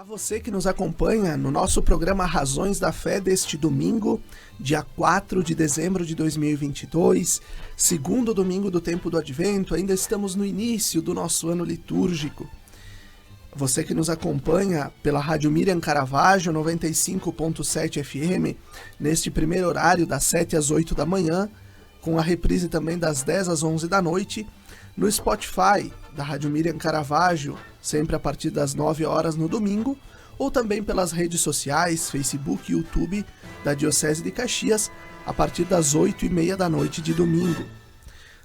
Você que nos acompanha no nosso programa Razões da Fé deste domingo, dia 4 de dezembro de 2022, segundo domingo do tempo do Advento, ainda estamos no início do nosso ano litúrgico. Você que nos acompanha pela Rádio Miriam Caravaggio 95.7 FM, neste primeiro horário das 7 às 8 da manhã, com a reprise também das 10 às 11 da noite, no Spotify da Rádio Miriam Caravaggio, sempre a partir das 9 horas no domingo, ou também pelas redes sociais, Facebook e YouTube da Diocese de Caxias, a partir das 8h30 da noite de domingo.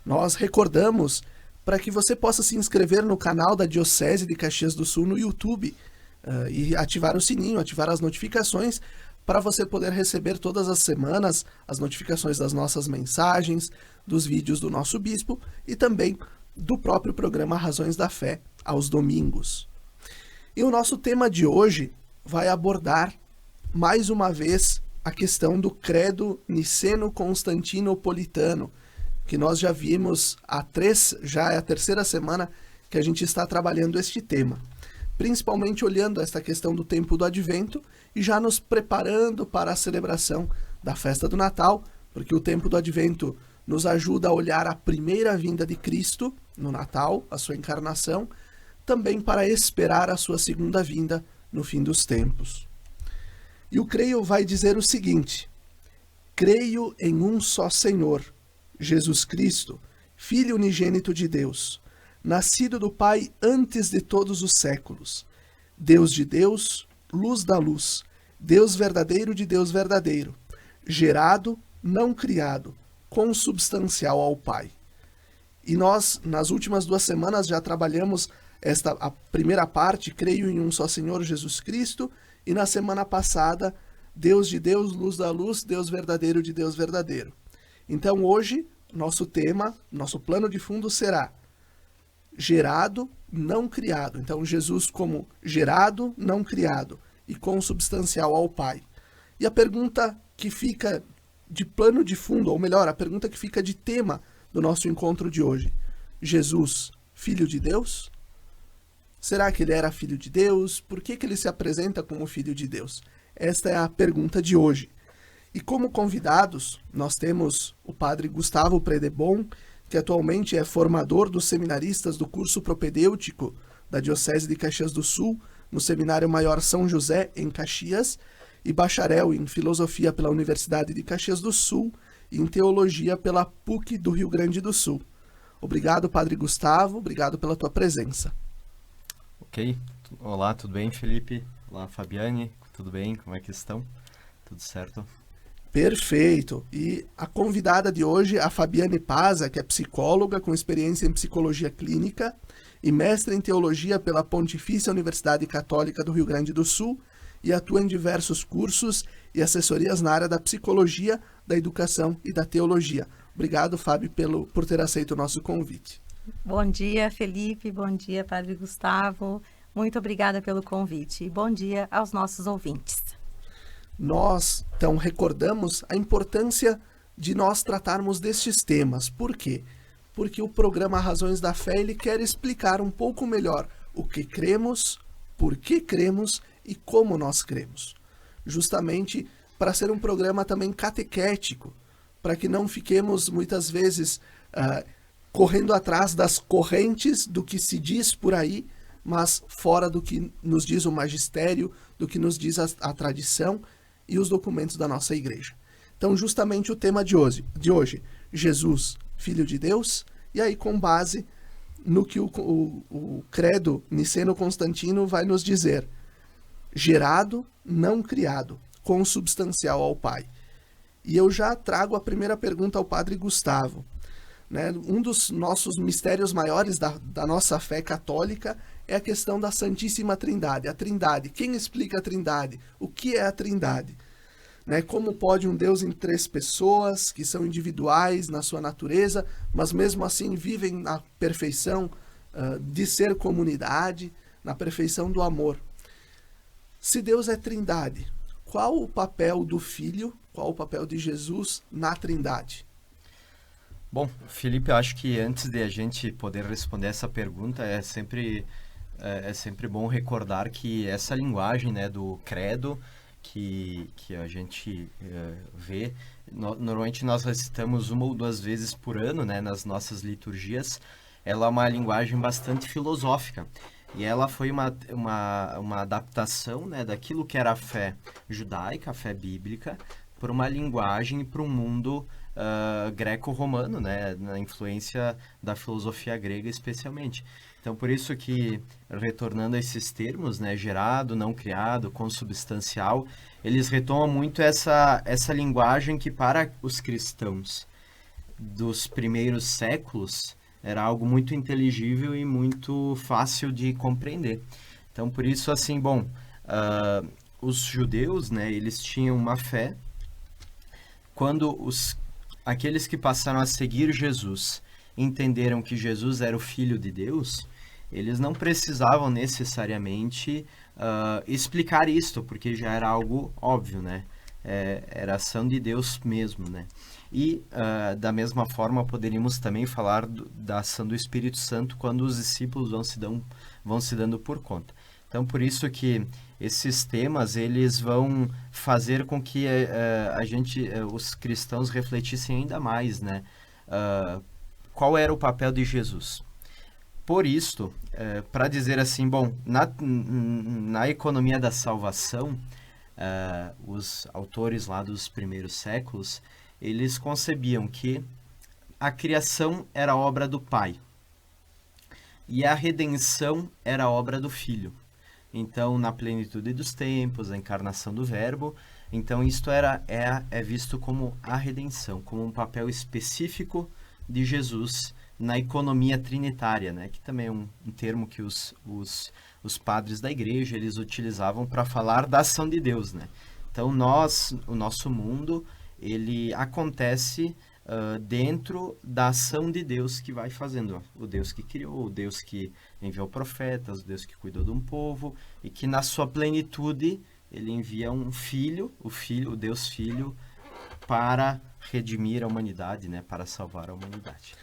Nós recordamos para que você possa se inscrever no canal da Diocese de Caxias do Sul no YouTube e ativar o sininho, ativar as notificações, para você poder receber todas as semanas as notificações das nossas mensagens, dos vídeos do nosso bispo e também do próprio programa Razões da Fé, aos domingos. E o nosso tema de hoje vai abordar, mais uma vez, a questão do credo niceno-constantinopolitano, que nós já vimos já é a terceira semana que a gente está trabalhando este tema, principalmente olhando esta questão do tempo do Advento e já nos preparando para a celebração da festa do Natal, porque o tempo do Advento nos ajuda a olhar a primeira vinda de Cristo no Natal, a sua encarnação, também para esperar a sua segunda vinda no fim dos tempos. E o creio vai dizer o seguinte: creio em um só Senhor, Jesus Cristo, Filho unigênito de Deus, nascido do Pai antes de todos os séculos, Deus de Deus, luz da luz, Deus verdadeiro de Deus verdadeiro, gerado, não criado, consubstancial ao Pai. E nós, nas últimas 2 semanas, já trabalhamos a primeira parte, creio em um só Senhor Jesus Cristo, e na semana passada, Deus de Deus, luz da luz, Deus verdadeiro de Deus verdadeiro. Então hoje, nosso tema, nosso plano de fundo será gerado, não criado. Então Jesus como gerado, não criado e consubstancial ao Pai. E a pergunta que fica de plano de fundo, ou melhor, a pergunta que fica de tema do nosso encontro de hoje: Jesus, Filho de Deus? Será que ele era Filho de Deus? Por que ele se apresenta como Filho de Deus? Esta é a pergunta de hoje. E como convidados, nós temos o padre Gustavo Predebon, que atualmente é formador dos seminaristas do curso propedêutico da Diocese de Caxias do Sul, no Seminário Maior São José, em Caxias, e bacharel em Filosofia pela Universidade de Caxias do Sul e em Teologia pela PUC do Rio Grande do Sul. Obrigado, Padre Gustavo, obrigado pela tua presença. Ok, olá, tudo bem, Felipe? Olá, Fabiane, tudo bem? Como é que estão? Tudo certo? Perfeito. E a convidada de hoje é a Fabiane Paza, que é psicóloga com experiência em psicologia clínica e mestre em teologia pela Pontifícia Universidade Católica do Rio Grande do Sul e atua em diversos cursos e assessorias na área da psicologia, da educação e da teologia. Obrigado, Fábio, por ter aceito o nosso convite. Bom dia, Felipe. Bom dia, Padre Gustavo. Muito obrigada pelo convite. E bom dia aos nossos ouvintes. Nós, então, recordamos a importância de nós tratarmos destes temas. Por quê? Porque o programa Razões da Fé ele quer explicar um pouco melhor o que cremos, por que cremos e como nós cremos. Justamente para ser um programa também catequético, para que não fiquemos muitas vezes correndo atrás das correntes do que se diz por aí, mas fora do que nos diz o magistério, do que nos diz a tradição e os documentos da nossa igreja. Então, justamente o tema de hoje, Jesus, Filho de Deus, e aí com base no que o credo niceno-constantino vai nos dizer: gerado, não criado, consubstancial ao Pai. E eu já trago a primeira pergunta ao Padre Gustavo. Um dos nossos mistérios maiores da nossa fé católica é a questão da Santíssima Trindade. A Trindade, quem explica a Trindade? O que é a Trindade? Como pode um Deus em 3 pessoas, que são individuais na sua natureza, mas mesmo assim vivem na perfeição de ser comunidade, na perfeição do amor? Se Deus é Trindade, qual o papel do Filho, qual o papel de Jesus na Trindade? Bom, Felipe, eu acho que antes de a gente poder responder essa pergunta, é sempre é sempre bom recordar que essa linguagem, né, do credo que a gente vê, normalmente nós recitamos 1 ou 2 vezes por ano, né, nas nossas liturgias. Ela é uma linguagem bastante filosófica. E ela foi uma adaptação, né, daquilo que era a fé judaica, a fé bíblica, por uma linguagem e para um mundo greco-romano, né, na influência da filosofia grega especialmente. Então, por isso que, retornando a esses termos, né, gerado, não criado, consubstancial, eles retomam muito essa linguagem que para os cristãos dos primeiros séculos era algo muito inteligível e muito fácil de compreender. Então, por isso, assim, bom, os judeus, né, eles tinham uma fé. Quando aqueles que passaram a seguir Jesus entenderam que Jesus era o Filho de Deus, eles não precisavam necessariamente explicar isto, porque já era algo óbvio, né? Era ação de Deus mesmo, né? E, da mesma forma, poderíamos também falar da ação do Espírito Santo quando os discípulos vão se dando por conta. Então, por isso que esses temas, eles vão fazer com que os cristãos refletissem ainda mais, né? Qual era o papel de Jesus? Por isto, para dizer assim, bom, na economia da salvação, os autores lá dos primeiros séculos, eles concebiam que a criação era obra do Pai e a redenção era obra do Filho. Então, na plenitude dos tempos, a encarnação do Verbo, então isto é visto como a redenção, como um papel específico de Jesus na economia trinitária, né? Que também é um termo que os padres da igreja eles utilizavam para falar da ação de Deus, né? Então, o nosso mundo, ele acontece dentro da ação de Deus que vai fazendo. O Deus que criou, o Deus que enviou profetas, o Deus que cuidou de um povo, e que na sua plenitude ele envia um filho, o Deus Filho, para redimir a humanidade, né? Para salvar a humanidade.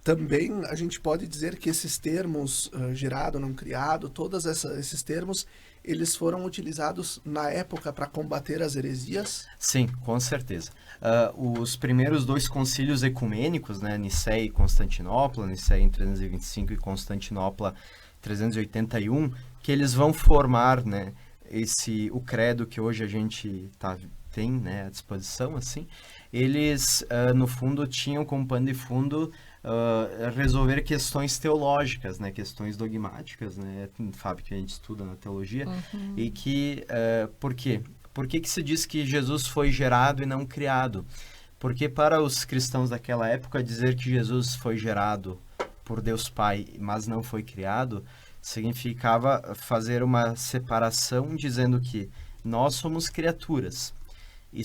Também a gente pode dizer que esses termos, gerado, não criado, todos esses termos, eles foram utilizados na época para combater as heresias? Sim, com certeza. Os primeiros 2 concílios ecumênicos, né, Nicéia e Constantinopla, Nicéia em 325 e Constantinopla 381, que eles vão formar, né, o credo que hoje a gente tem, né, à disposição, assim, eles, no fundo, tinham como pano de fundo resolver questões teológicas, né, questões dogmáticas, né, Fábio, que a gente estuda na teologia, e que, por quê? Por que se diz que Jesus foi gerado e não criado? Porque para os cristãos daquela época, dizer que Jesus foi gerado por Deus Pai, mas não foi criado, significava fazer uma separação dizendo que nós somos criaturas e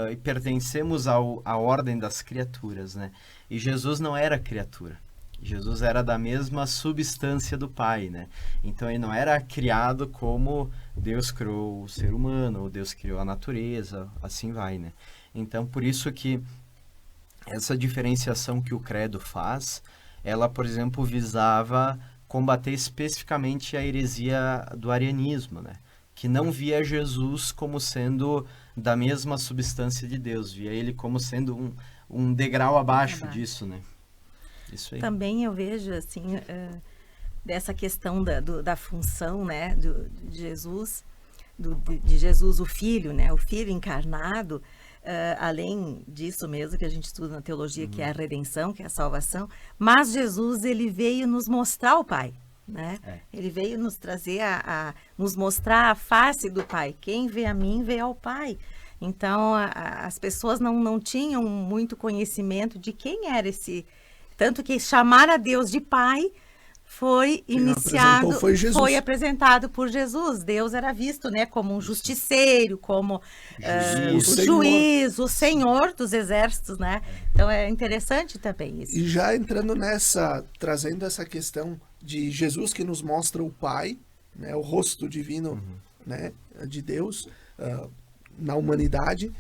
e pertencemos à ordem das criaturas, né? E Jesus não era criatura. Jesus era da mesma substância do Pai, né? Então ele não era criado como Deus criou o ser humano, ou Deus criou a natureza, assim vai, né? Então por isso que essa diferenciação que o credo faz, ela, por exemplo, visava combater especificamente a heresia do arianismo, né? Que não via Jesus como sendo da mesma substância de Deus, via ele como sendo um degrau abaixo disso, né? Isso aí. Também eu vejo, assim, dessa questão da função, né, de Jesus, de Jesus o Filho, né, o Filho encarnado, além disso mesmo que a gente estuda na teologia, que é a redenção, que é a salvação, mas Jesus, ele veio nos mostrar o Pai, né? Ele veio nos trazer nos mostrar a face do Pai. Quem vê a mim, vê ao Pai. Então, as pessoas não tinham muito conhecimento de quem era esse... Tanto que chamar a Deus de Pai foi iniciado, foi apresentado por Jesus. Deus era visto, né, como um justiceiro, como juiz, o Senhor dos exércitos, né? Então é interessante também isso. E já entrando trazendo essa questão de Jesus que nos mostra o Pai, né, o rosto divino, né, de Deus na humanidade.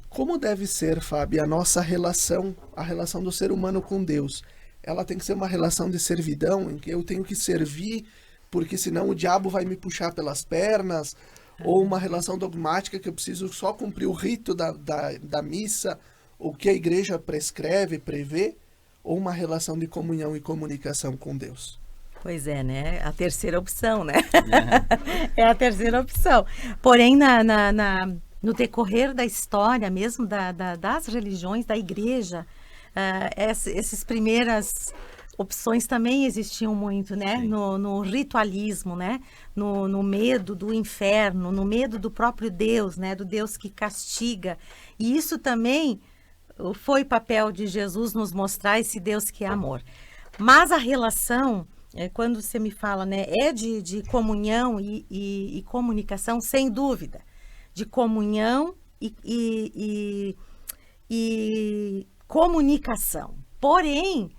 Como deve ser, Fábio, a nossa relação, a relação do ser humano com Deus? ela tem que ser uma relação de servidão, em que eu tenho que servir, porque senão o diabo vai me puxar pelas pernas, ou uma relação dogmática que eu preciso só cumprir o rito da missa, o que a igreja prescreve, prevê, ou uma relação de comunhão e comunicação com Deus? Pois é, né? A terceira opção, né? É a terceira opção. Porém, no decorrer da história mesmo das religiões, da igreja, essas primeiras opções também existiam muito, né? No ritualismo, né? No medo do inferno, no medo do próprio Deus, né? Do Deus que castiga. E isso também foi papel de Jesus nos mostrar esse Deus que é amor. Mas a relação, quando você me fala, né? É de comunhão e comunicação, sem dúvida. De comunhão e comunicação. Porém,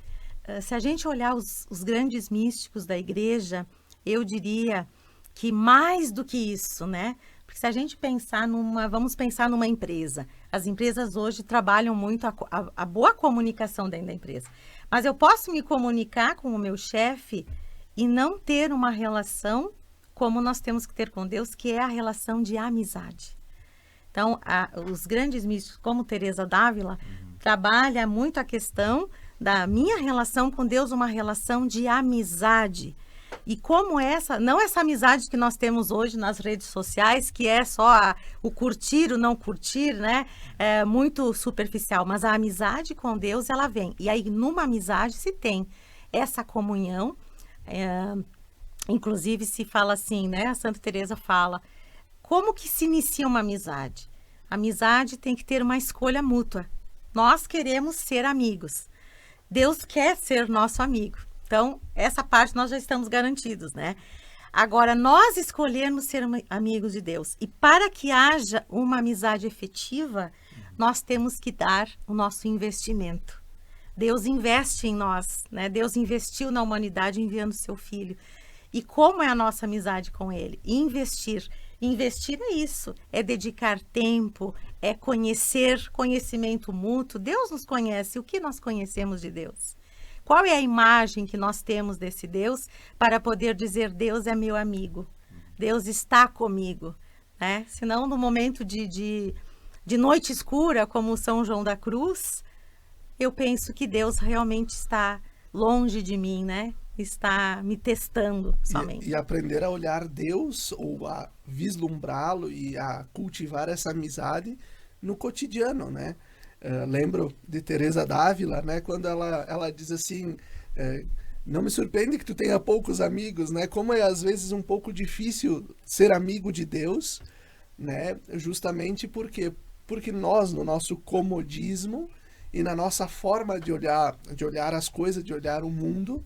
se a gente olhar os grandes místicos da igreja, eu diria que mais do que isso, né? Porque se a gente pensar vamos pensar numa empresa. As empresas hoje trabalham muito a boa comunicação dentro da empresa. Mas eu posso me comunicar com o meu chefe e não ter uma relação como nós temos que ter com Deus, que é a relação de amizade. Então, os grandes místicos, como Teresa d'Ávila, trabalha muito a questão da minha relação com Deus, uma relação de amizade. E como não essa amizade que nós temos hoje nas redes sociais, que é só o curtir, o não curtir, né? É muito superficial, mas a amizade com Deus, ela vem. E aí, numa amizade, se tem essa comunhão. Inclusive, se fala assim, né? A Santa Teresa fala, como que se inicia uma amizade? A amizade tem que ter uma escolha mútua. Nós queremos ser amigos. Deus quer ser nosso amigo. Então, essa parte nós já estamos garantidos, né? Agora, nós escolhermos ser amigos de Deus. E para que haja uma amizade efetiva, nós temos que dar o nosso investimento. Deus investe em nós, né? Deus investiu na humanidade enviando seu Filho. E como é a nossa amizade com Ele? Investir. Investir é isso, é dedicar tempo, é conhecimento mútuo. Deus nos conhece, o que nós conhecemos de Deus? Qual é a imagem que nós temos desse Deus para poder dizer, Deus é meu amigo, Deus está comigo, né? Senão, no momento de noite escura, como São João da Cruz, eu penso que Deus realmente está longe de mim, né? Está me testando somente. E aprender a olhar Deus, ou a vislumbrá-lo e a cultivar essa amizade no cotidiano, né? Lembro de Teresa d'Ávila, né? Quando ela diz assim, não me surpreende que tu tenha poucos amigos, né? Como é às vezes um pouco difícil ser amigo de Deus, né? Justamente porque nós, no nosso comodismo e na nossa forma de olhar as coisas, de olhar o mundo,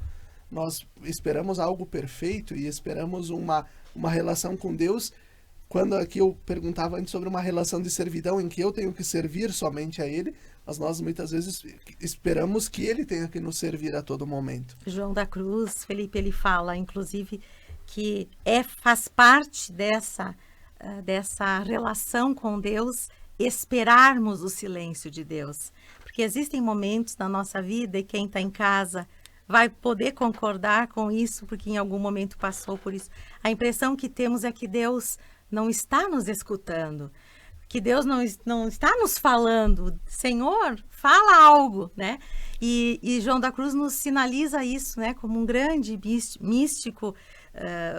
nós esperamos algo perfeito e esperamos uma relação com Deus. Quando aqui eu perguntava antes sobre uma relação de servidão em que eu tenho que servir somente a Ele, mas nós muitas vezes esperamos que Ele tenha que nos servir a todo momento. João da Cruz, Felipe, ele fala, inclusive, que faz parte dessa relação com Deus esperarmos o silêncio de Deus. Porque existem momentos na nossa vida, e quem está em casa vai poder concordar com isso, porque em algum momento passou por isso. A impressão que temos é que Deus não está nos escutando, que Deus não está nos falando. Senhor, fala algo, né? E João da Cruz nos sinaliza isso, né? Como um grande místico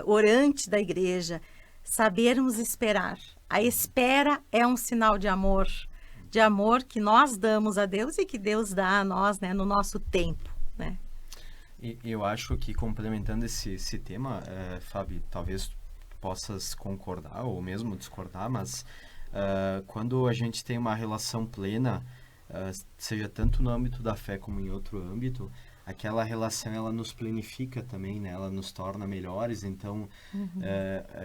orante da igreja. Sabermos esperar. A espera é um sinal de amor que nós damos a Deus e que Deus dá a nós, né? No nosso tempo, né? E eu acho que, complementando esse tema, Fábio, talvez possas concordar ou mesmo discordar, mas quando a gente tem uma relação plena, seja tanto no âmbito da fé como em outro âmbito, aquela relação ela nos planifica também, né? Ela nos torna melhores. Então,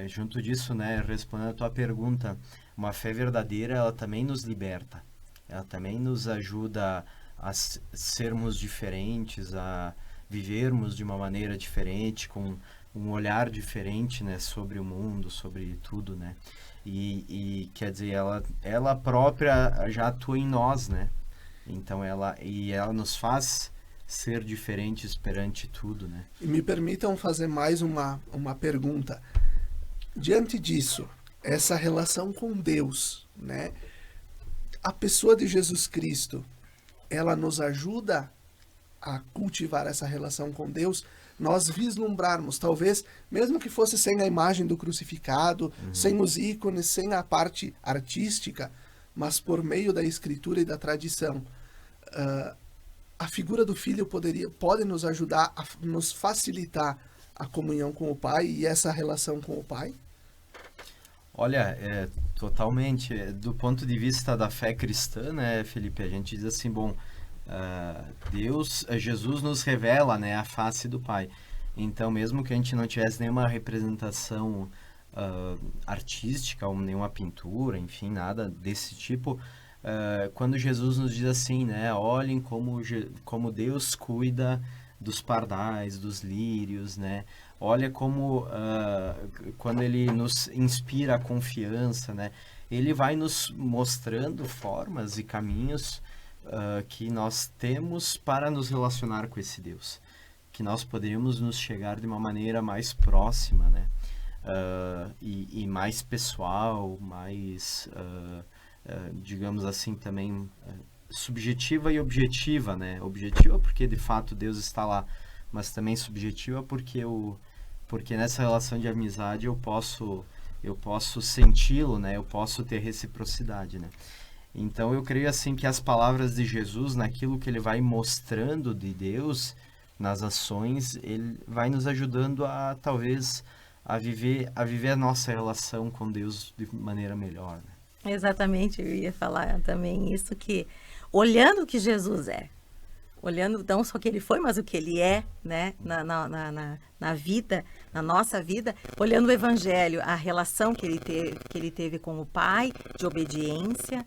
junto disso, né, respondendo a tua pergunta, uma fé verdadeira, ela também nos liberta, ela também nos ajuda a sermos diferentes, a vivermos de uma maneira diferente, com um olhar diferente, né, sobre o mundo, sobre tudo, né? E quer dizer, ela própria já atua em nós, né? Então ela nos faz ser diferentes perante tudo, né? E me permitam fazer mais uma pergunta. Diante disso, essa relação com Deus, né? A pessoa de Jesus Cristo, ela nos ajuda a cultivar essa relação com Deus, nós vislumbrarmos, talvez, mesmo que fosse sem a imagem do crucificado, sem os ícones, sem a parte artística, mas por meio da escritura e da tradição, a figura do filho pode nos ajudar a nos facilitar a comunhão com o Pai e essa relação com o Pai? Olha, totalmente. Do ponto de vista da fé cristã, né, Felipe, a gente diz assim, bom, Jesus nos revela, né, a face do Pai. Então, mesmo que a gente não tivesse nenhuma representação artística, ou nenhuma pintura, enfim, nada desse tipo, quando Jesus nos diz assim, né, olhem como Deus cuida dos pardais, dos lírios, né, olha como quando Ele nos inspira a confiança, né, Ele vai nos mostrando formas e caminhos que nós temos para nos relacionar com esse Deus, que nós poderíamos nos chegar de uma maneira mais próxima, né? E mais pessoal, mais, digamos assim, também subjetiva e objetiva, né? Objetiva porque de fato Deus está lá, mas também subjetiva porque nessa relação de amizade eu posso senti-lo, né? Eu posso ter reciprocidade, né? Então, eu creio assim que as palavras de Jesus, naquilo que ele vai mostrando de Deus, nas ações, ele vai nos ajudando a, talvez, a viver a nossa relação com Deus de maneira melhor, né? Exatamente, eu ia falar também isso, que olhando o que Jesus é, olhando não só o que ele foi, mas o que ele é, né, na vida, na nossa vida, olhando o Evangelho, a relação que ele teve com o Pai, de obediência,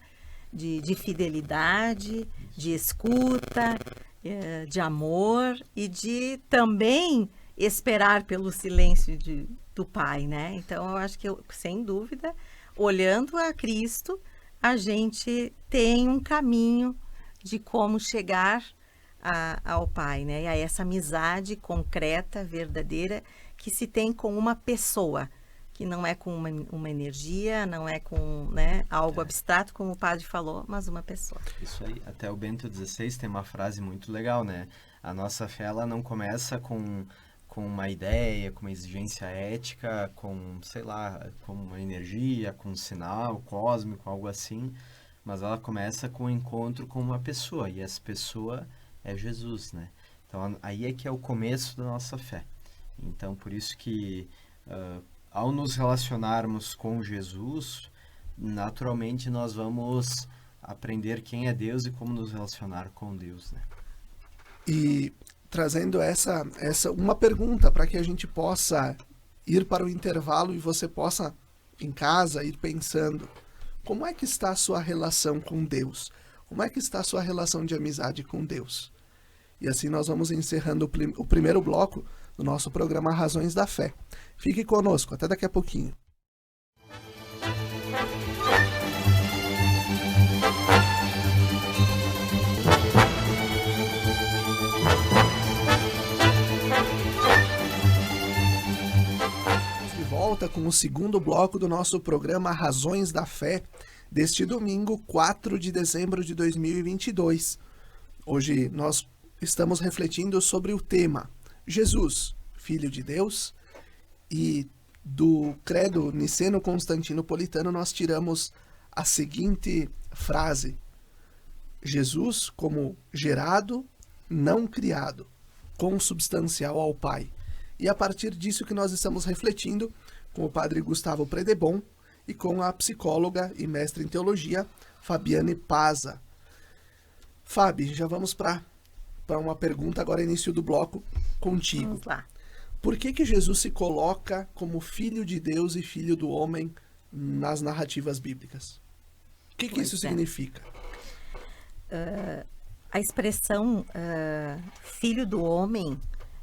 de fidelidade, de escuta, de amor e de também esperar pelo silêncio do Pai, né? Então, eu acho que, sem dúvida, olhando a Cristo, a gente tem um caminho de como chegar ao Pai, né? E a essa amizade concreta, verdadeira, que se tem com uma pessoa, que não é com uma energia, não é com, né, algo abstrato, como o padre falou, mas uma pessoa. Isso aí. Até o Bento XVI tem uma frase muito legal, né? A nossa fé, ela não começa com uma ideia, com uma exigência ética, com, sei lá, com uma energia, com um sinal cósmico, algo assim, mas ela começa com o encontro com uma pessoa, e essa pessoa é Jesus, né? Então, aí é que é o começo da nossa fé. Então, por isso que ao nos relacionarmos com Jesus, naturalmente nós vamos aprender quem é Deus e como nos relacionar com Deus, né? E trazendo essa uma pergunta para que a gente possa ir para o intervalo e você possa, em casa, ir pensando, como é que está a sua relação com Deus? Como é que está a sua relação de amizade com Deus? E assim nós vamos encerrando o primeiro bloco do nosso programa Razões da Fé. Fique conosco, até daqui a pouquinho. De volta com o segundo bloco do nosso programa Razões da Fé, deste domingo, 4 de dezembro de 2022. Hoje nós estamos refletindo sobre o tema Jesus, Filho de Deus, e do credo niceno-constantinopolitano nós tiramos a seguinte frase: Jesus como gerado, não criado, consubstancial ao Pai. E a partir disso que nós estamos refletindo com o padre Gustavo Predebon e com a psicóloga e mestre em teologia Fabiane Paza. Fabi, já vamos para uma pergunta agora, início do bloco, contigo. Vamos lá. Por que Jesus se coloca como filho de Deus e filho do homem nas narrativas bíblicas? O que isso significa? A expressão filho do homem,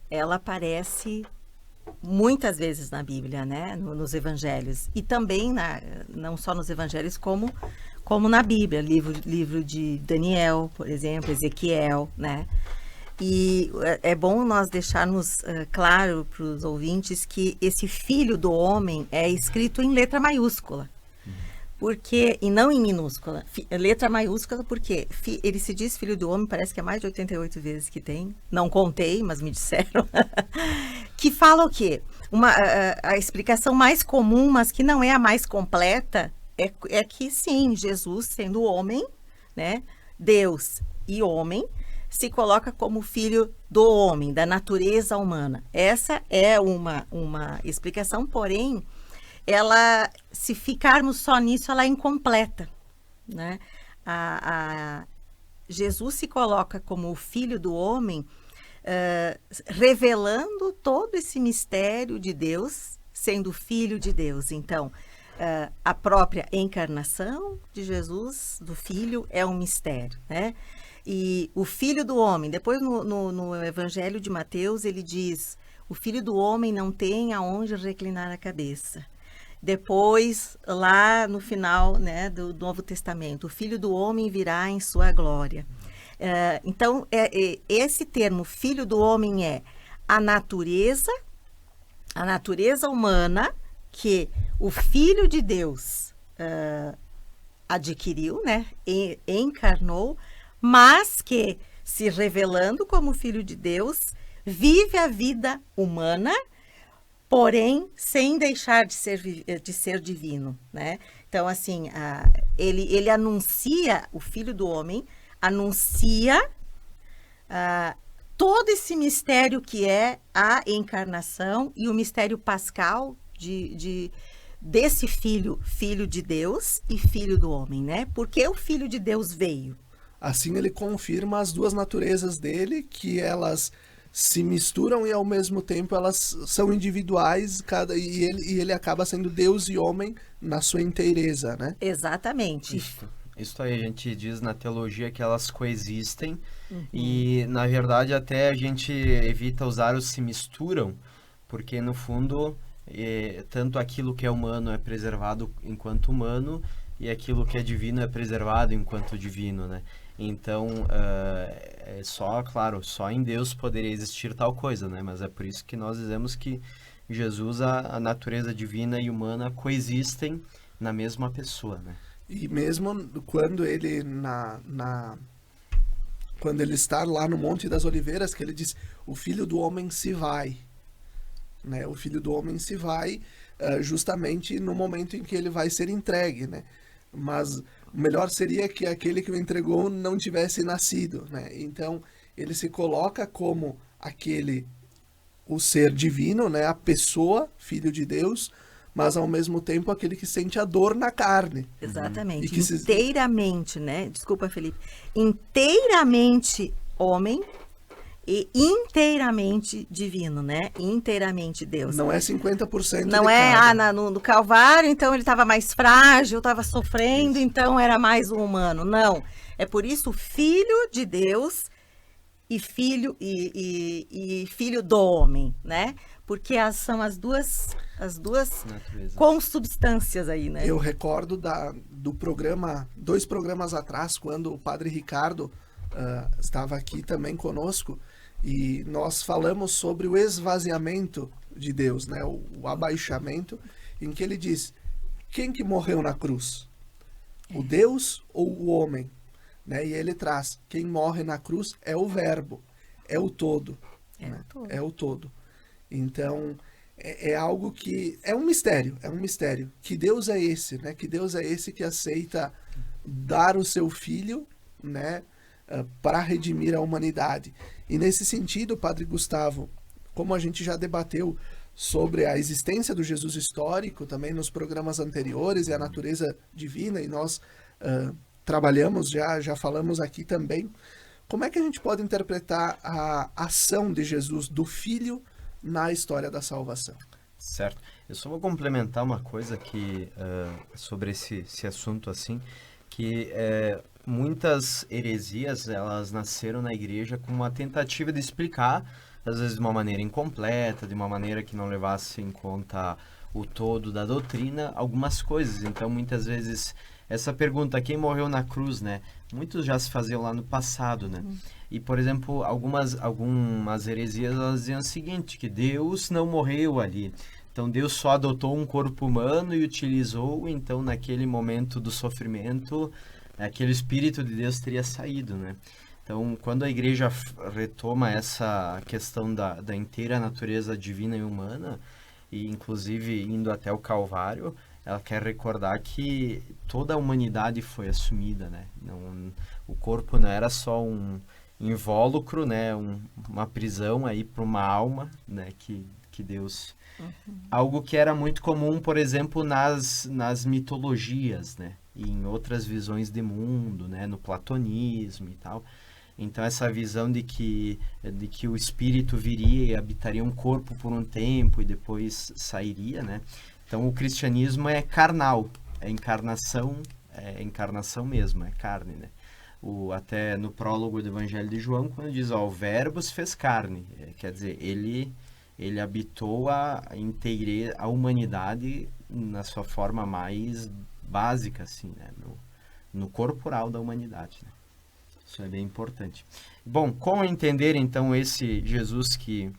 ela aparece muitas vezes na Bíblia, né? Nos evangelhos. E também, não só nos evangelhos, como na Bíblia. Livro de Daniel, por exemplo, Ezequiel, né? E é bom nós deixarmos claro para os ouvintes que esse filho do homem é escrito em letra maiúscula. Porque, e não em minúscula, letra maiúscula, porque ele se diz filho do homem, parece que é mais de 88 vezes que tem, não contei, mas me disseram, que fala o quê? A explicação mais comum, mas que não é a mais completa, é que sim, Jesus sendo homem, né, Deus e homem, se coloca como filho do homem, da natureza humana. Essa é uma explicação, porém, ela, se ficarmos só nisso, ela é incompleta, né? Jesus se coloca como o filho do homem, revelando todo esse mistério de Deus, sendo filho de Deus. Então, a própria encarnação de Jesus, do filho, é um mistério, né? E o filho do homem, depois no Evangelho de Mateus, ele diz, o filho do homem não tem aonde reclinar a cabeça. Depois, lá no final, né, do Novo Testamento, o Filho do Homem virá em sua glória. Então, esse termo, Filho do Homem, é a natureza humana que o Filho de Deus adquiriu, né, encarnou, mas que, se revelando como Filho de Deus, vive a vida humana, porém, sem deixar de ser divino, né? Então, assim, ele anuncia, o Filho do Homem, anuncia todo esse mistério que é a encarnação e o mistério pascal desse filho de Deus e filho do homem, né? Porque o Filho de Deus veio. Assim ele confirma as duas naturezas dele, que elas se misturam e ao mesmo tempo elas são individuais, e ele acaba sendo Deus e homem na sua inteireza, né? Exatamente. Isso aí a gente diz na teologia que elas coexistem, e na verdade até a gente evita usar o se misturam, porque no fundo tanto aquilo que é humano é preservado enquanto humano e aquilo que é divino é preservado enquanto divino, né? Então, é só, claro, só em Deus poderia existir tal coisa, né? Mas é por isso que nós dizemos que Jesus, a natureza divina e humana coexistem na mesma pessoa, né? E mesmo quando ele quando ele está lá no Monte das Oliveiras, que ele diz, o Filho do Homem se vai, né? O Filho do Homem se vai justamente no momento em que ele vai ser entregue, né? Mas o melhor seria que aquele que o entregou não tivesse nascido, né? Então, ele se coloca como o ser divino, né? A pessoa, filho de Deus, mas ao mesmo tempo aquele que sente a dor na carne. Exatamente. Inteiramente, né? Desculpa, Felipe. Inteiramente homem e inteiramente divino, né? Inteiramente Deus. Não é 50% Não é, no Calvário, então ele estava mais frágil, estava sofrendo, então era mais um humano. Não. É por isso Filho de Deus e filho filho do homem, né? Porque são as duas consubstâncias aí, né? Eu recordo do programa, 2 programas atrás, quando o Padre Ricardo estava aqui também conosco, e nós falamos sobre o esvaziamento de Deus, né? O abaixamento, em que ele diz, quem que morreu na cruz? O Deus ou o homem? Né? E ele traz, quem morre na cruz é o verbo, é o todo. Né? É o todo. Então, é algo que é um mistério. Que Deus é esse, né? Que Deus é esse que aceita dar o seu filho, né? Para redimir a humanidade. E nesse sentido, Padre Gustavo, como a gente já debateu sobre a existência do Jesus histórico também nos programas anteriores e a natureza divina, e nós trabalhamos, já falamos aqui também, como é que a gente pode interpretar a ação de Jesus, do Filho, na história da salvação? Certo. Eu só vou complementar uma coisa aqui sobre esse assunto, assim, que muitas heresias, elas nasceram na igreja com uma tentativa de explicar, às vezes de uma maneira incompleta, de uma maneira que não levasse em conta o todo da doutrina, algumas coisas. Então, muitas vezes essa pergunta, quem morreu na cruz, né? Muitos já se faziam lá no passado, né? E, por exemplo, algumas heresias, elas diziam o seguinte, que Deus não morreu ali. Então, Deus só adotou um corpo humano e utilizou, então, naquele momento do sofrimento, aquele Espírito de Deus teria saído, né? Então, quando a igreja retoma essa questão da inteira natureza divina e humana, e inclusive indo até o Calvário, ela quer recordar que toda a humanidade foi assumida, né? Não, o corpo não era só um invólucro, né? Uma prisão aí para uma alma, né? Que Deus... Algo que era muito comum, por exemplo, nas mitologias, né? E em outras visões de mundo, né? No platonismo e tal. Então, essa visão de que o espírito viria e habitaria um corpo por um tempo e depois sairia, né? Então, o cristianismo é carnal, é encarnação mesmo, é carne, né? Até no prólogo do Evangelho de João, quando diz, ó, o verbo se fez carne, quer dizer, ele habitou a humanidade na sua forma mais básica, assim, né? No corporal da humanidade, né? Isso é bem importante. Bom, como entender então esse Jesus que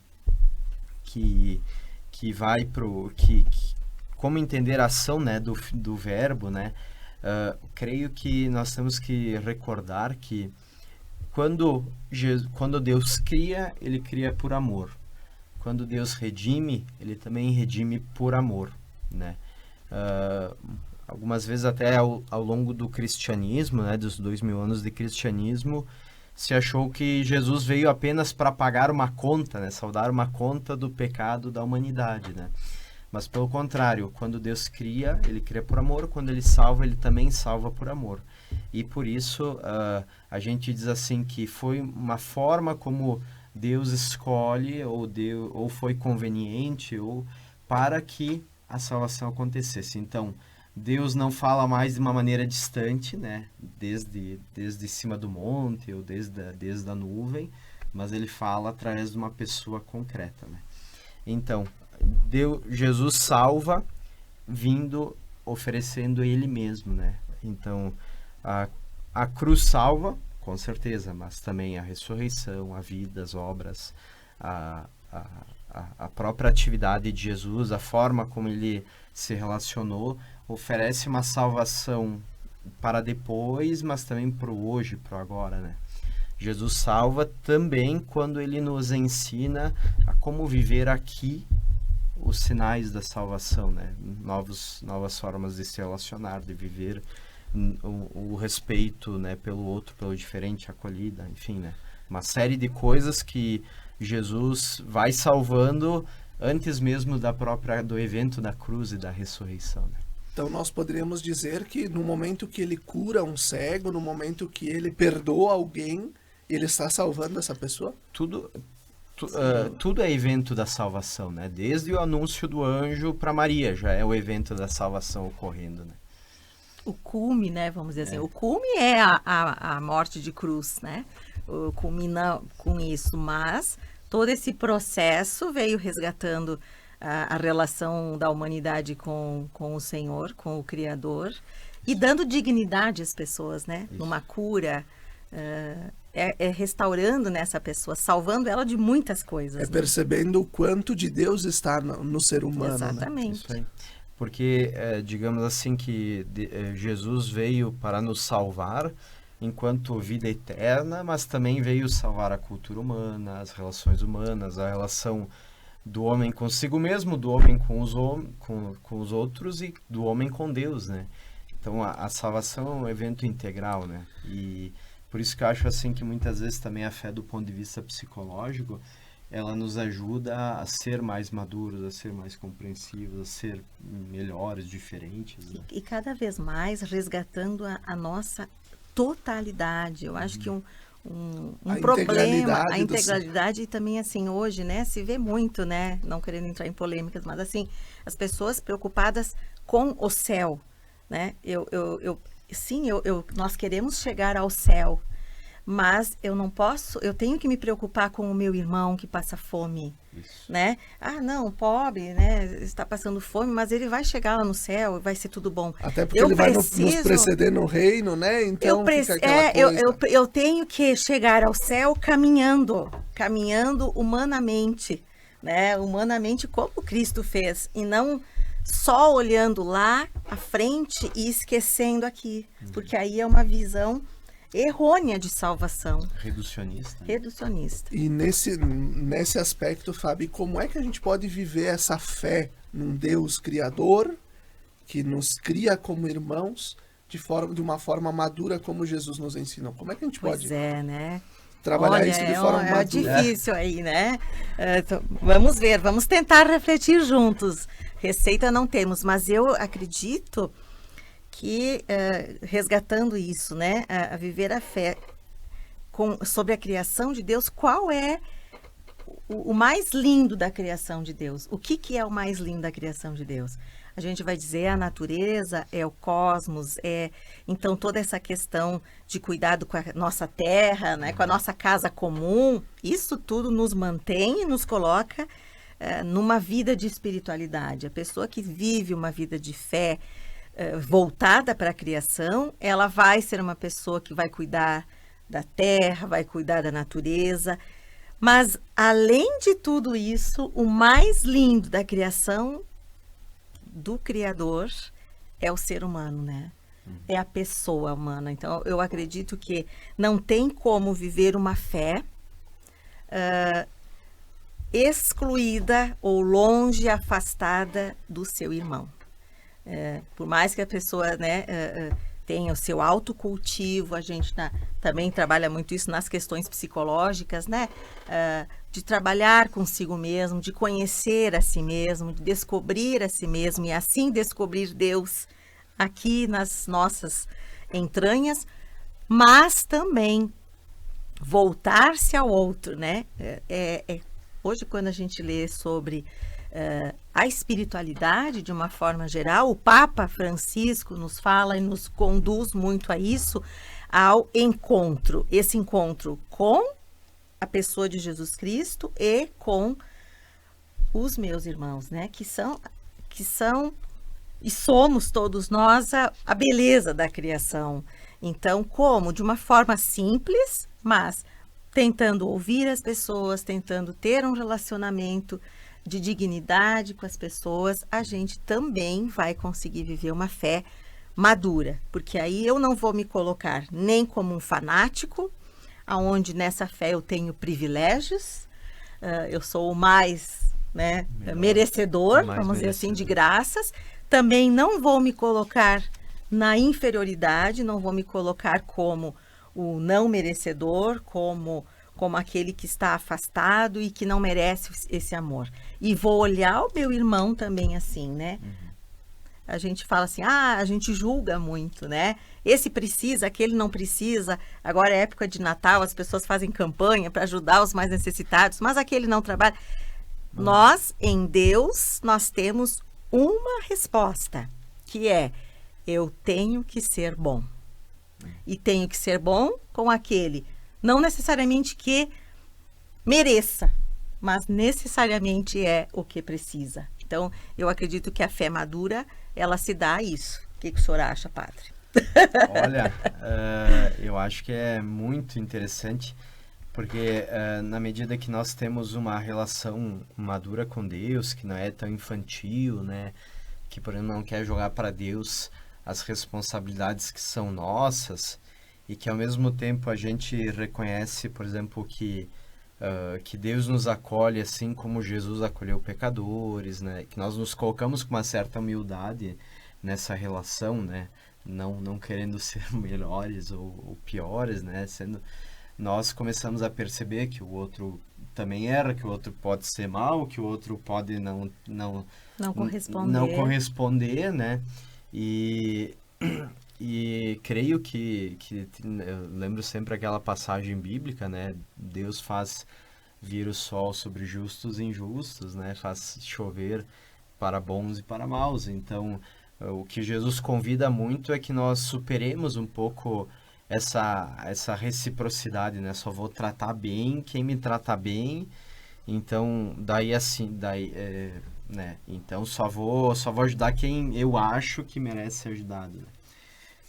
vai como entender a ação, né, do verbo, né? Creio que nós temos que recordar que quando Deus cria, ele cria por amor. Quando Deus redime, ele também redime por amor, né? Algumas vezes até ao longo do cristianismo, né, dos 2000 anos de cristianismo, se achou que Jesus veio apenas para pagar uma conta, né, saldar uma conta do pecado da humanidade, né? Mas pelo contrário, quando Deus cria, ele cria por amor, quando ele salva, ele também salva por amor. E por isso a gente diz assim que foi uma forma como Deus escolhe ou foi conveniente ou para que a salvação acontecesse. Então, Deus não fala mais de uma maneira distante, né? Desde cima do monte ou desde a nuvem, mas ele fala através de uma pessoa concreta, né? Então, Jesus salva oferecendo ele mesmo, né? Então, a cruz salva, com certeza, mas também a ressurreição, a vida, as obras, a própria atividade de Jesus, a forma como ele se relacionou, oferece uma salvação para depois, mas também para o hoje, para o agora, né? Jesus salva também quando ele nos ensina a como viver aqui os sinais da salvação, né? Novas formas de se relacionar, de viver o respeito, né, pelo outro, pelo diferente, a acolhida, enfim, né? Uma série de coisas que Jesus vai salvando antes mesmo do evento da cruz e da ressurreição, né? Então nós poderíamos dizer que no momento que ele cura um cego, no momento que ele perdoa alguém, ele está salvando essa pessoa? Tudo é evento da salvação, né? Desde o anúncio do anjo para Maria, já é o evento da salvação ocorrendo, né? O cume, né? Vamos dizer assim, o cume é a morte de cruz, né? Culmina com isso, mas todo esse processo veio resgatando a relação da humanidade com o Senhor, com o Criador, e dando dignidade às pessoas, né? Isso. Numa cura, restaurando nessa pessoa, salvando ela de muitas coisas. Percebendo o quanto de Deus está no ser humano. Exatamente. Né? Isso aí. Porque, digamos assim, que Jesus veio para nos salvar enquanto vida eterna, mas também veio salvar a cultura humana, as relações humanas, a relação do homem consigo mesmo, do homem com os outros e do homem com Deus, né? Então, a salvação é um evento integral, né? E por isso que eu acho assim que muitas vezes também a fé do ponto de vista psicológico, ela nos ajuda a ser mais maduros, a ser mais compreensivos, a ser melhores, diferentes. Né? E cada vez mais resgatando a nossa totalidade. Eu acho que um problema, a integralidade e também assim, hoje, né, se vê muito, né, não querendo entrar em polêmicas, mas assim, as pessoas preocupadas com o céu, né? Nós queremos chegar ao céu, mas eu não posso, eu tenho que me preocupar com o meu irmão que passa fome. Isso. né? Ah, não, o pobre, né, está passando fome, mas ele vai chegar lá no céu e vai ser tudo bom. Até porque Eu ele vai nos preciso- preceder no reino, né? Então fica aquela coisa. eu tenho que chegar ao céu caminhando humanamente, né? Humanamente como Cristo fez, e não só olhando lá à frente e esquecendo aqui, porque aí é uma visão errônea de salvação, Reducionista. reducionista. E nesse aspecto, Fábio, como é que a gente pode viver essa fé num Deus criador que nos cria como irmãos de uma forma madura como Jesus nos ensinou? Como é que a gente Pois pode é, né? trabalhar Olha, isso de forma é madura? difícil aí, né? Vamos ver, vamos tentar refletir juntos. Receita não temos, mas eu acredito que resgatando isso, né, a viver a fé sobre a criação de Deus, qual é o mais lindo da criação de Deus? O que é o mais lindo da criação de Deus? A gente vai dizer a natureza, é o cosmos, então toda essa questão de cuidado com a nossa terra, né, com a nossa casa comum, isso tudo nos mantém e nos coloca numa vida de espiritualidade. A pessoa que vive uma vida de fé voltada para a criação, ela vai ser uma pessoa que vai cuidar da terra, vai cuidar da natureza. Mas, além de tudo isso, o mais lindo da criação do Criador é o ser humano, né? É a pessoa humana. Então, eu acredito que não tem como viver uma fé excluída ou longe, afastada do seu irmão. Por mais que a pessoa, né, tenha o seu autocultivo, a gente também trabalha muito isso nas questões psicológicas, né? De trabalhar consigo mesmo, de conhecer a si mesmo, de descobrir a si mesmo e assim descobrir Deus aqui nas nossas entranhas, mas também voltar-se ao outro, né? Hoje, quando a gente lê sobre a espiritualidade de uma forma geral, o Papa Francisco nos fala e nos conduz muito a isso, ao encontro, esse encontro com a pessoa de Jesus Cristo e com os meus irmãos, né? Que são e somos todos nós a beleza da criação. Então, como? De uma forma simples, mas tentando ouvir as pessoas, tentando ter um relacionamento de dignidade com as pessoas, a gente também vai conseguir viver uma fé madura, porque aí eu não vou me colocar nem como um fanático, aonde nessa fé eu tenho privilégios, eu sou o mais, né, merecedor, vamos dizer assim, de graças. Também não vou me colocar na inferioridade, não vou me colocar como o não merecedor, como aquele que está afastado e que não merece esse amor. E vou olhar o meu irmão também assim, né? A gente fala assim, a gente julga muito, né? Esse precisa, aquele não precisa. Agora é época de Natal, as pessoas fazem campanha para ajudar os mais necessitados, mas aquele não trabalha. Nós, em Deus, nós temos uma resposta, que é: eu tenho que ser bom. E tenho que ser bom com aquele, não necessariamente que mereça, mas necessariamente é o que precisa. Então, eu acredito que a fé madura, ela se dá a isso. O que o senhor acha, padre? Olha, eu acho que é muito interessante, porque na medida que nós temos uma relação madura com Deus, que não é tão infantil, né, que, por exemplo, não quer jogar para Deus as responsabilidades que são nossas, e que ao mesmo tempo a gente reconhece, por exemplo, que Deus nos acolhe assim como Jesus acolheu pecadores, né? Que nós nos colocamos com uma certa humildade nessa relação, né? Não querendo ser melhores ou piores, né? Nós começamos a perceber que o outro também erra, que o outro pode ser mal, que o outro pode não corresponder, né? E creio que eu lembro sempre aquela passagem bíblica, né? Deus faz vir o sol sobre justos e injustos, né? Faz chover para bons e para maus. Então, o que Jesus convida muito é que nós superemos um pouco essa reciprocidade, né? Só vou tratar bem quem me trata bem Então, né? Então, só vou ajudar quem eu acho que merece ser ajudado, né?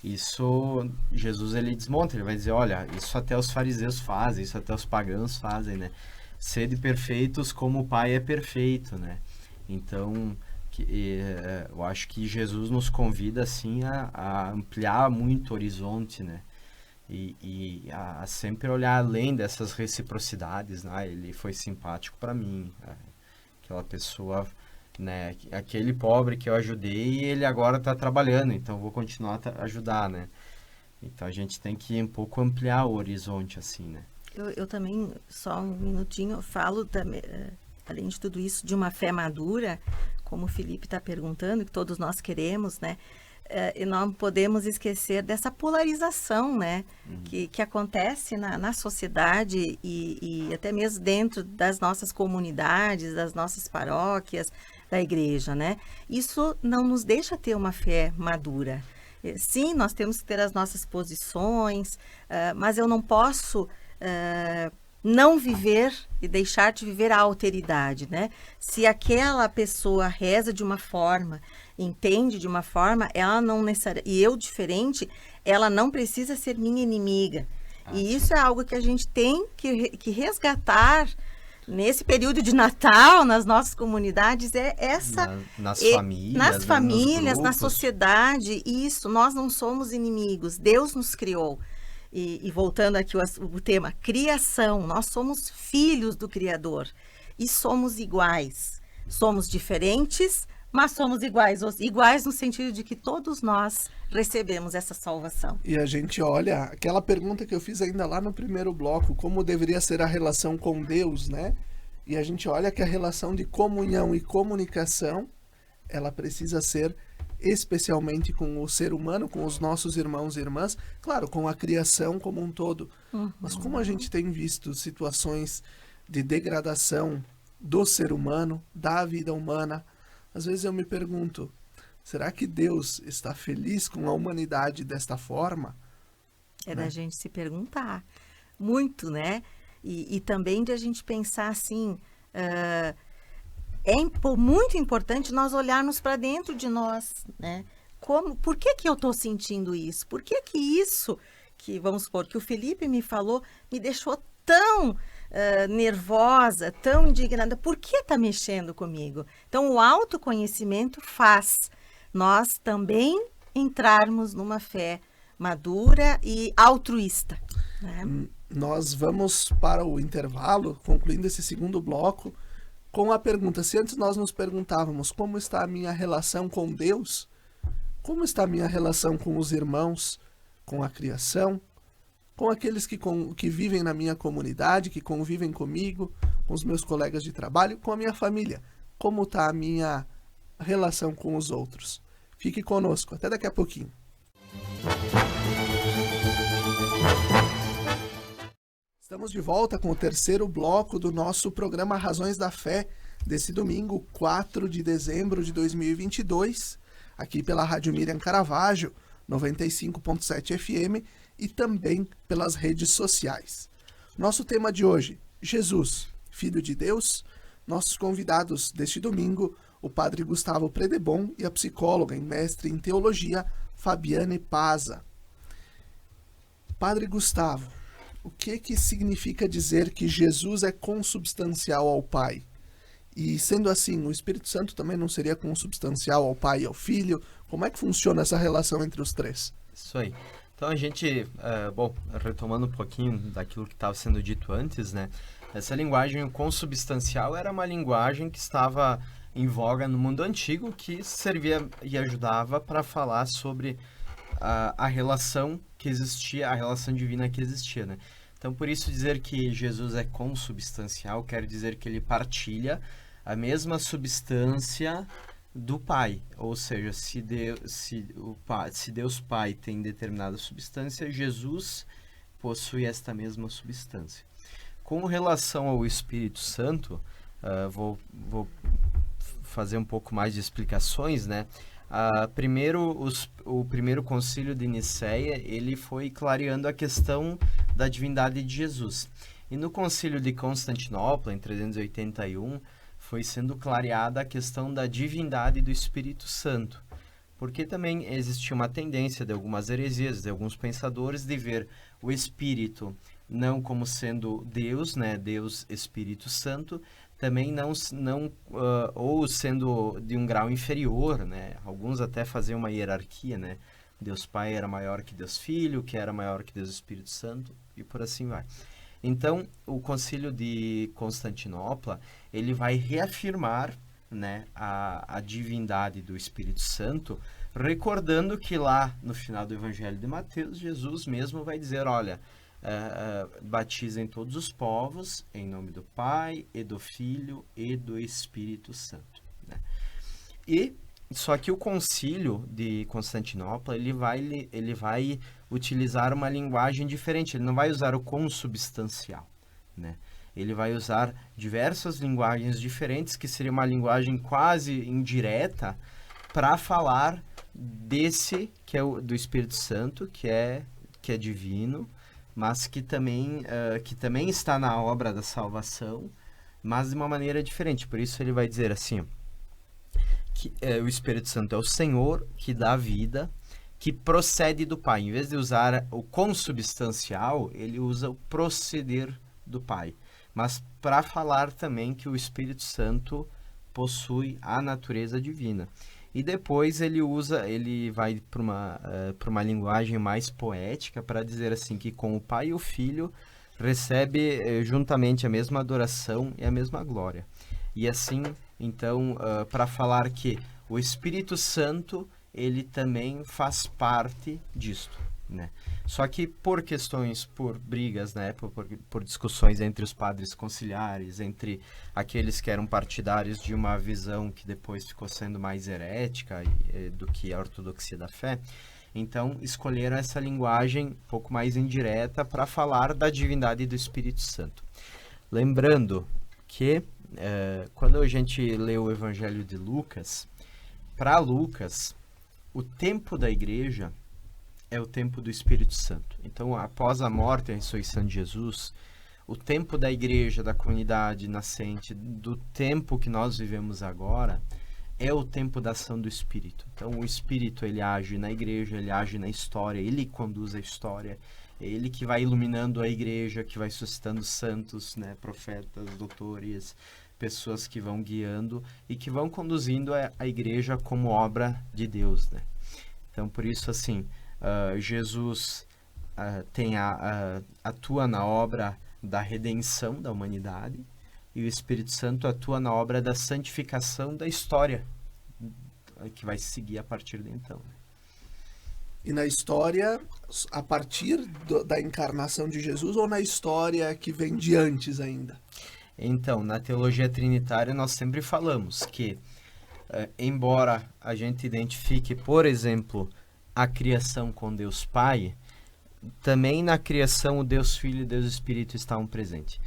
Isso, Jesus, ele desmonta, ele vai dizer, olha, isso até os fariseus fazem, isso até os pagãos fazem, né? Sede perfeitos como o Pai é perfeito, né? Então, eu acho que Jesus nos convida, assim, a ampliar muito o horizonte, né? E a sempre olhar além dessas reciprocidades, né? Ele foi simpático para mim, aquela pessoa, né? Aquele pobre que eu ajudei, ele agora está trabalhando, então eu vou continuar a ajudar, né? Então a gente tem que um pouco ampliar o horizonte, assim, né? Eu também, só um minutinho, falo também, além de tudo isso, de uma fé madura, como o Felipe está perguntando, que todos nós queremos, né? E não podemos esquecer dessa polarização, né? Que acontece na sociedade e até mesmo dentro das nossas comunidades, das nossas paróquias, da igreja, né? Isso não nos deixa ter uma fé madura. Sim, nós temos que ter as nossas posições, mas eu não posso não viver e deixar de viver a alteridade, né? Se aquela pessoa reza de uma forma, entende de uma forma, ela não necessariamente, e eu diferente, ela não precisa ser minha inimiga. E isso é algo que a gente tem que resgatar nesse período de Natal, nas nossas comunidades, nas famílias, na sociedade. Isso, nós não somos inimigos, Deus nos criou. E voltando aqui o tema, criação, nós somos filhos do Criador e somos iguais. Somos diferentes, mas somos iguais. Iguais no sentido de que todos nós recebemos essa salvação. E a gente olha, aquela pergunta que eu fiz ainda lá no primeiro bloco, como deveria ser a relação com Deus, né? E a gente olha que a relação de comunhão e comunicação, ela precisa ser especialmente com o ser humano, com os nossos irmãos e irmãs, claro, com a criação como um todo. Mas como a gente tem visto situações de degradação do ser humano, da vida humana, às vezes eu me pergunto, será que Deus está feliz com a humanidade desta forma? É da gente se perguntar muito, né? E também de a gente pensar assim, muito importante nós olharmos para dentro de nós, né? Por que eu estou sentindo isso? Por que isso, que vamos supor, que o Felipe me falou, me deixou tão nervosa, tão indignada? Por que está mexendo comigo? Então, o autoconhecimento faz nós também entrarmos numa fé madura e altruísta, né? Nós vamos para o intervalo, concluindo esse segundo bloco, com a pergunta, se antes nós nos perguntávamos como está a minha relação com Deus, como está a minha relação com os irmãos, com a criação, com aqueles que vivem na minha comunidade, que convivem comigo, com os meus colegas de trabalho, com a minha família, como está a minha relação com os outros. Fique conosco, até daqui a pouquinho. Estamos de volta com o terceiro bloco do nosso programa Razões da Fé, desse domingo, 4 de dezembro de 2022, aqui pela Rádio Miriam Caravaggio, 95.7 FM e também pelas redes sociais. Nosso tema de hoje, Jesus, Filho de Deus. Nossos convidados deste domingo, o padre Gustavo Predebon e a psicóloga e mestre em teologia, Fabiane Paza. Padre Gustavo, o que significa dizer que Jesus é consubstancial ao Pai? E sendo assim, o Espírito Santo também não seria consubstancial ao Pai e ao Filho? Como é que funciona essa relação entre os três? Isso aí. Então a gente, retomando um pouquinho daquilo que estava sendo dito antes, né? Essa linguagem consubstancial era uma linguagem que estava em voga no mundo antigo, que servia e ajudava para falar sobre a relação que existia, a relação divina que existia, né? Então, por isso dizer que Jesus é consubstancial quer dizer que ele partilha a mesma substância do Pai. Ou seja, se Deus Pai tem determinada substância, Jesus possui esta mesma substância. Com relação ao Espírito Santo, vou fazer um pouco mais de explicações, né? O primeiro concílio de Nicéia, ele foi clareando a questão da divindade de Jesus. E no Concílio de Constantinopla, em 381, foi sendo clareada a questão da divindade do Espírito Santo. Porque também existia uma tendência de algumas heresias, de alguns pensadores, de ver o Espírito não como sendo Deus, né, Deus Espírito Santo, também ou sendo de um grau inferior, né? Alguns até faziam uma hierarquia, né? Deus Pai era maior que Deus Filho, que era maior que Deus Espírito Santo, e por assim vai. Então, o Concílio de Constantinopla, ele vai reafirmar, né, a divindade do Espírito Santo, recordando que lá no final do Evangelho de Mateus, Jesus mesmo vai dizer, olha, batizem todos os povos em nome do Pai e do Filho e do Espírito Santo, né? E só que o Concílio de Constantinopla, ele vai utilizar uma linguagem diferente, ele não vai usar o consubstancial, né? Ele vai usar diversas linguagens diferentes, que seria uma linguagem quase indireta, para falar desse, que é do Espírito Santo, que é divino, mas que também está na obra da salvação, mas de uma maneira diferente. Por isso ele vai dizer assim, que o Espírito Santo é o Senhor que dá vida, que procede do Pai. Em vez de usar o consubstancial, ele usa o proceder do Pai. Mas para falar também que o Espírito Santo possui a natureza divina. E depois ele vai para uma linguagem mais poética para dizer assim que com o Pai e o Filho recebe juntamente a mesma adoração e a mesma glória. E assim, então, para falar que o Espírito Santo, ele também faz parte disto, né? Só que por brigas, né, por discussões entre os padres conciliares, entre aqueles que eram partidários de uma visão que depois ficou sendo mais herética do que a ortodoxia da fé, então escolheram essa linguagem um pouco mais indireta para falar da divindade do Espírito Santo. Lembrando que quando a gente lê o Evangelho de Lucas, para Lucas, o tempo da igreja é o tempo do Espírito Santo. Então, após a morte e a ressurreição de Jesus, o tempo da igreja, da comunidade nascente, do tempo que nós vivemos agora, é o tempo da ação do Espírito. Então, o Espírito, ele age na igreja, ele age na história, ele conduz a história, é ele que vai iluminando a igreja, que vai suscitando santos, né, profetas, doutores, pessoas que vão guiando e que vão conduzindo a igreja como obra de Deus, né? Então, por isso, assim, Jesus atua na obra da redenção da humanidade e o Espírito Santo atua na obra da santificação da história que vai seguir a partir de então. E na história, a partir da encarnação de Jesus ou na história que vem de antes ainda? Então, na teologia trinitária nós sempre falamos que, embora a gente identifique, por exemplo, a criação com Deus Pai, também na criação o Deus Filho e Deus Espírito estavam presentes.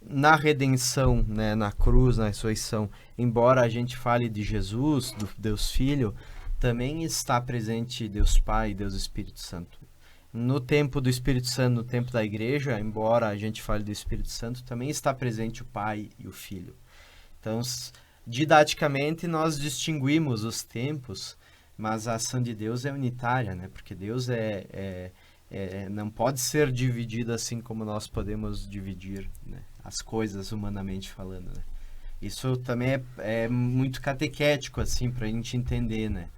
Na redenção, né, na cruz, na ressurreição, embora a gente fale de Jesus, do Deus Filho, também está presente Deus Pai e Deus Espírito Santo. No tempo do Espírito Santo, no tempo da igreja, embora a gente fale do Espírito Santo, também está presente o Pai e o Filho. Então, didaticamente, nós distinguimos os tempos, mas a ação de Deus é unitária, né? Porque Deus não pode ser dividido assim como nós podemos dividir, né, as coisas humanamente falando, né? Isso também é muito catequético, assim, para a gente entender, né,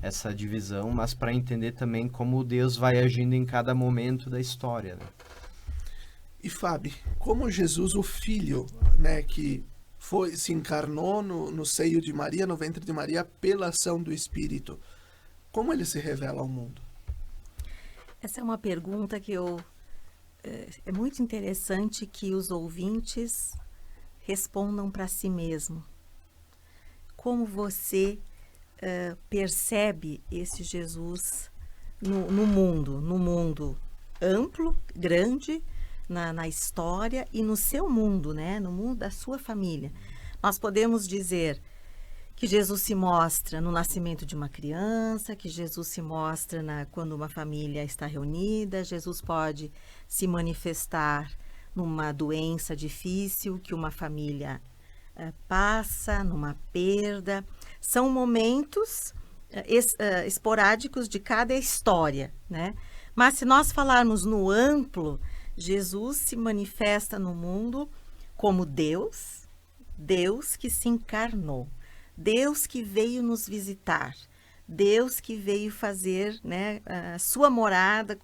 essa divisão, mas para entender também como Deus vai agindo em cada momento da história, né? E Fábio, como Jesus, o Filho, né, que se encarnou no seio de Maria, no ventre de Maria, pela ação do Espírito, como ele se revela ao mundo? Essa é uma pergunta que é muito interessante que os ouvintes respondam para si mesmo. Como você percebe esse Jesus no mundo amplo, grande, na história e no seu mundo, né? No mundo da sua família. Nós podemos dizer que Jesus se mostra no nascimento de uma criança, que Jesus se mostra quando uma família está reunida, Jesus pode se manifestar numa doença difícil que uma família passa, numa perda. São momentos esporádicos de cada história, né? Mas se nós falarmos no amplo, Jesus se manifesta no mundo como Deus, Deus que se encarnou, Deus que veio nos visitar, Deus que veio fazer, né, a sua morada,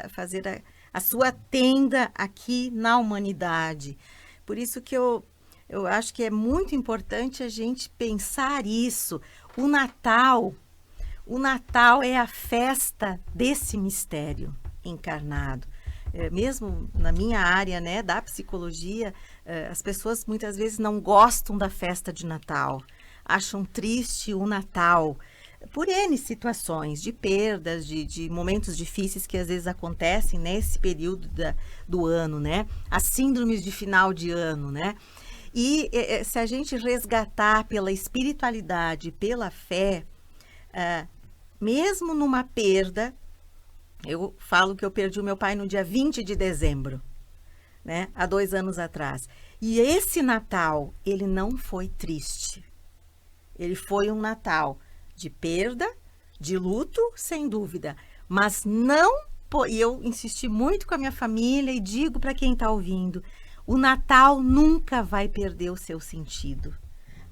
fazer a sua tenda aqui na humanidade. Por isso que eu acho que é muito importante a gente pensar isso. O Natal é a festa desse mistério encarnado. Mesmo na minha área, né, da psicologia, as pessoas muitas vezes não gostam da festa de Natal, acham triste o Natal, por N situações de perdas, de momentos difíceis que às vezes acontecem nesse período do ano, né? As síndromes de final de ano, né? E se a gente resgatar pela espiritualidade, pela fé, mesmo numa perda, eu falo que eu perdi o meu pai no dia 20 de dezembro, né? Há 2 anos atrás. E esse Natal, ele não foi triste. Ele foi um Natal de perda, de luto, sem dúvida. Mas não, e eu insisti muito com a minha família e digo para quem está ouvindo, o Natal nunca vai perder o seu sentido.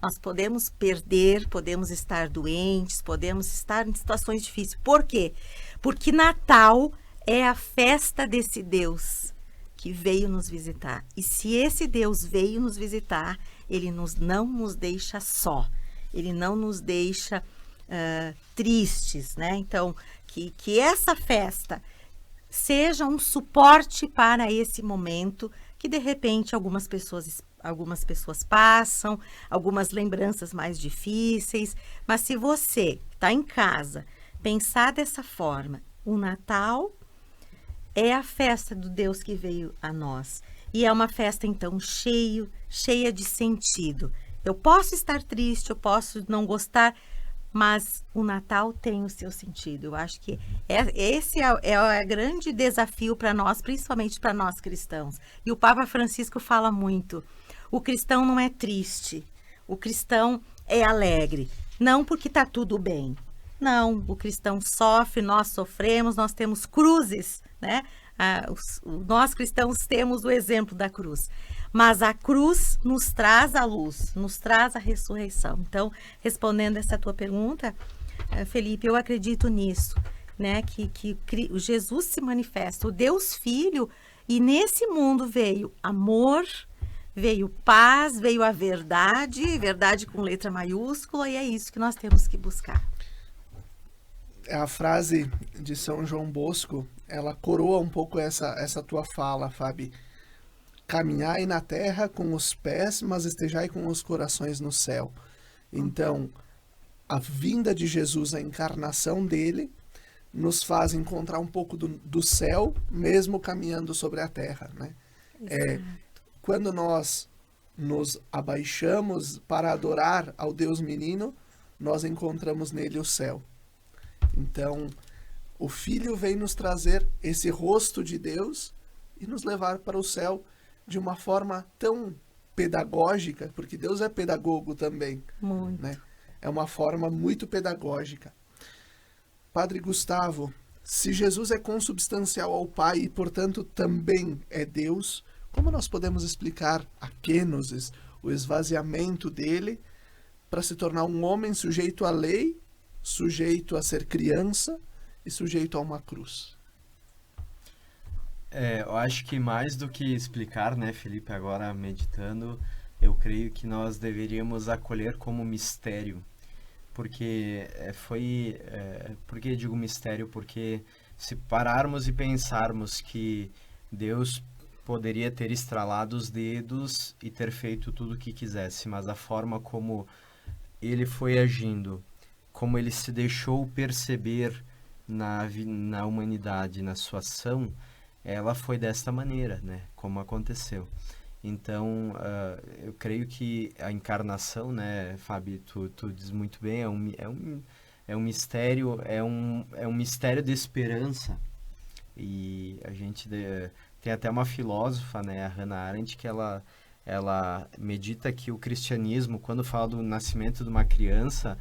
Nós podemos perder, podemos estar doentes, podemos estar em situações difíceis. Por quê? Porque Natal é a festa desse Deus que veio nos visitar. E se esse Deus veio nos visitar, ele não nos deixa só. Ele não nos deixa tristes, né? Então, que essa festa seja um suporte para esse momento que, de repente, algumas pessoas passam, algumas lembranças mais difíceis, mas se você está em casa, pensar dessa forma, o Natal é a festa do Deus que veio a nós. E é uma festa, então, cheia de sentido. Eu posso estar triste, eu posso não gostar, mas o Natal tem o seu sentido. Eu acho que esse é o grande desafio para nós, principalmente para nós cristãos. E o Papa Francisco fala muito, o cristão não é triste, o cristão é alegre. Não porque está tudo bem. Não, o cristão sofre, nós sofremos, nós temos cruzes, né? Nós cristãos temos o exemplo da cruz. Mas a cruz nos traz a luz, nos traz a ressurreição. Então, respondendo essa tua pergunta, Felipe, eu acredito nisso, né? Que Jesus se manifesta, o Deus Filho, e nesse mundo veio amor, veio paz, veio a verdade com letra maiúscula, e é isso que nós temos que buscar. A frase de São João Bosco, ela coroa um pouco essa tua fala, Fabi. Caminhai na terra com os pés, mas estejai com os corações no céu. Então, a vinda de Jesus, a encarnação dele, nos faz encontrar um pouco do céu, mesmo caminhando sobre a terra, né? Quando nós nos abaixamos para adorar ao Deus menino, nós encontramos nele o céu. Então, o Filho vem nos trazer esse rosto de Deus e nos levar para o céu de uma forma tão pedagógica, porque Deus é pedagogo também. Muito. Né? É uma forma muito pedagógica. Padre Gustavo, se Jesus é consubstancial ao Pai e, portanto, também é Deus, como nós podemos explicar a kenosis, o esvaziamento dele, para se tornar um homem sujeito à lei, sujeito a ser criança e sujeito a uma cruz? Eu acho que mais do que explicar, né, Felipe, agora meditando, eu creio que nós deveríamos acolher como mistério. Porque por que digo mistério? Porque se pararmos e pensarmos que Deus poderia ter estralado os dedos e ter feito tudo o que quisesse, mas a forma como ele foi agindo, como ele se deixou perceber na humanidade, na sua ação, ela foi desta maneira, né? Como aconteceu. Então, eu creio que a encarnação, né, Fabi, tu diz muito bem, é um mistério, é um mistério de esperança. E a gente Tem até uma filósofa, né, a Hannah Arendt, que ela medita que o cristianismo, quando fala do nascimento de uma criança,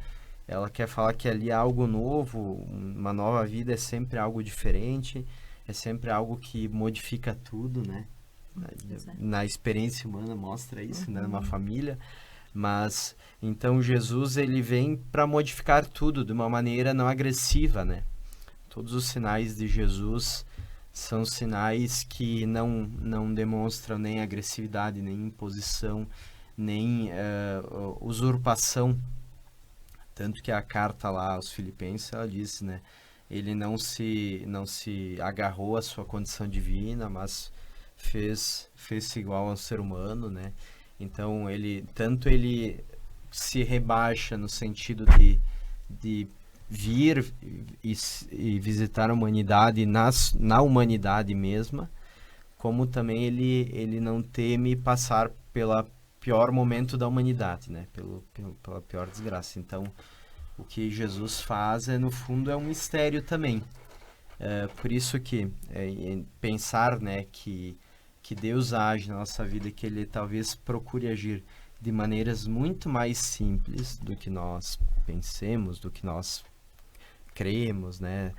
ela quer falar que ali há algo novo, uma nova vida é sempre algo diferente, é sempre algo que modifica tudo, né? Na experiência humana mostra isso, né? Numa família. Mas, então, Jesus, ele vem para modificar tudo de uma maneira não agressiva, né? Todos os sinais de Jesus são sinais que não demonstram nem agressividade, nem imposição, nem usurpação. Tanto que a carta lá aos Filipenses, ela disse, né? Ele não se agarrou à sua condição divina, mas fez-se igual a um ser humano, né? Então, ele se rebaixa no sentido de vir e visitar a humanidade na humanidade mesma, como também ele não teme passar pela pior momento da humanidade, né? Pela pior desgraça. Então, o que Jesus faz, no fundo, é um mistério também. Por isso que pensar, né, que Deus age na nossa vida, que Ele talvez procure agir de maneiras muito mais simples do que nós pensemos, do que nós cremos, né?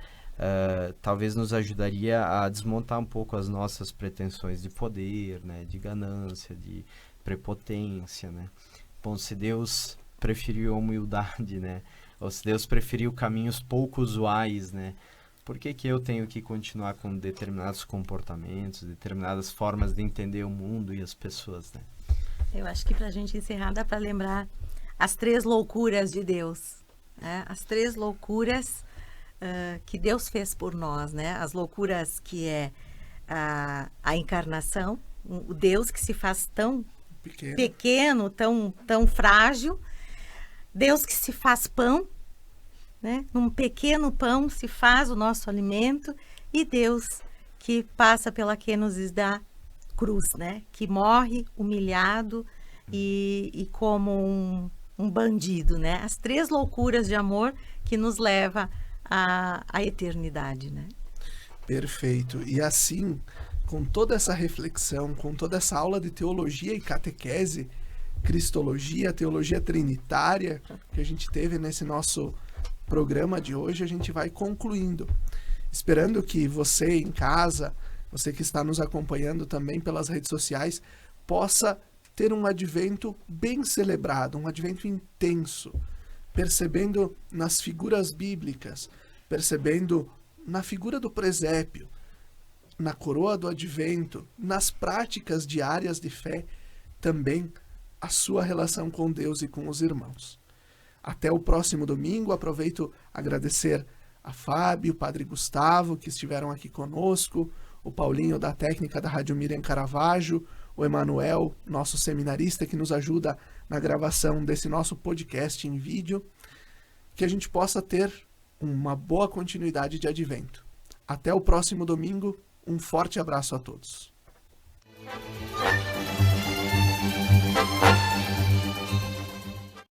Talvez nos ajudaria a desmontar um pouco as nossas pretensões de poder, né, de ganância, de prepotência, né? Bom, se Deus preferiu a humildade, né? Ou se Deus preferiu caminhos pouco usuais, né? Por que eu tenho que continuar com determinados comportamentos, determinadas formas de entender o mundo e as pessoas, né? Eu acho que para a gente encerrar dá para lembrar as 3 loucuras de Deus, né? As 3 loucuras que Deus fez por nós, né? As loucuras que é a encarnação, o Deus que se faz tão pequeno, tão frágil, Deus que se faz pão, né? Num pequeno pão se faz o nosso alimento, e Deus que passa pela que nos dá cruz, né? Que morre humilhado e como um bandido, né? As 3 loucuras de amor que nos leva à eternidade, né? Perfeito. E assim, com toda essa reflexão, com toda essa aula de teologia e catequese, cristologia, teologia trinitária que a gente teve nesse nosso programa de hoje, a gente vai concluindo. Esperando que você em casa, você que está nos acompanhando também pelas redes sociais, possa ter um advento bem celebrado, um advento intenso, percebendo nas figuras bíblicas, percebendo na figura do presépio, na coroa do advento, nas práticas diárias de fé, também a sua relação com Deus e com os irmãos. Até o próximo domingo. Aproveito agradecer a Fábio, o Padre Gustavo, que estiveram aqui conosco, o Paulinho da técnica da Rádio Miriam Caravaggio, o Emanuel, nosso seminarista, que nos ajuda na gravação desse nosso podcast em vídeo. Que a gente possa ter uma boa continuidade de advento. Até o próximo domingo. Um forte abraço a todos.